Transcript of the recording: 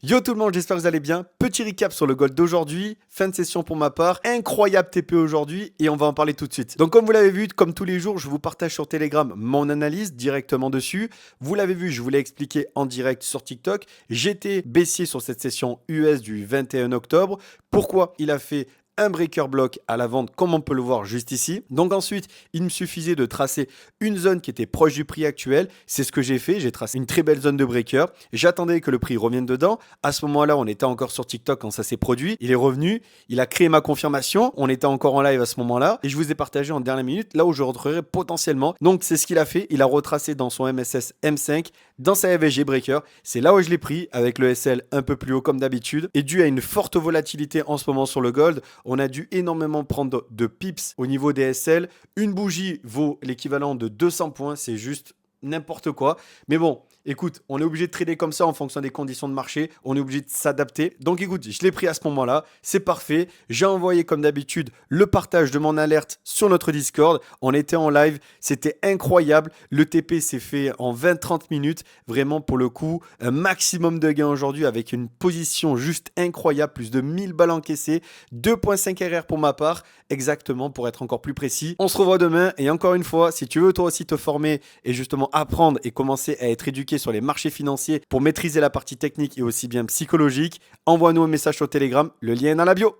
Yo tout le monde, j'espère que vous allez bien. Petit recap sur le gold d'aujourd'hui, fin de session pour ma part, incroyable TP aujourd'hui et on va en parler tout de suite. Donc comme vous l'avez vu, comme tous les jours, je vous partage sur Telegram mon analyse directement dessus. Vous l'avez vu, je vous l'ai expliqué en direct sur TikTok. J'étais baissier sur cette session US du 21 octobre. Pourquoi il a fait un breaker block à la vente comme on peut le voir juste ici. Donc ensuite, il me suffisait de tracer une zone qui était proche du prix actuel. C'est ce que j'ai fait. J'ai tracé une très belle zone de breaker. J'attendais que le prix revienne dedans. À ce moment-là, on était encore sur TikTok quand ça s'est produit. Il est revenu. Il a créé ma confirmation. On était encore en live à ce moment-là. Et je vous ai partagé en dernière minute là où je rentrerai potentiellement. Donc c'est ce qu'il a fait. Il a retracé dans son MSS M5, dans sa FVG breaker. C'est là où je l'ai pris avec le SL un peu plus haut comme d'habitude. Et dû à une forte volatilité en ce moment sur le gold, on a dû énormément prendre de pips au niveau des SL. Une bougie vaut l'équivalent de 200 points, c'est juste n'importe quoi. Mais bon, écoute, on est obligé de trader comme ça en fonction des conditions de marché. On est obligé de s'adapter. Donc écoute, je l'ai pris à ce moment-là. C'est parfait. J'ai envoyé comme d'habitude le partage de mon alerte sur notre Discord. On était en live. C'était incroyable. Le TP s'est fait en 20-30 minutes. Vraiment pour le coup, un maximum de gains aujourd'hui avec une position juste incroyable. Plus de 1000 balles encaissées. 2.5 RR pour ma part. Exactement pour être encore plus précis. On se revoit demain. Et encore une fois, si tu veux toi aussi te former et justement apprendre et commencer à être éduqué sur les marchés financiers pour maîtriser la partie technique et aussi bien psychologique, envoie-nous un message sur Telegram, le lien est dans la bio.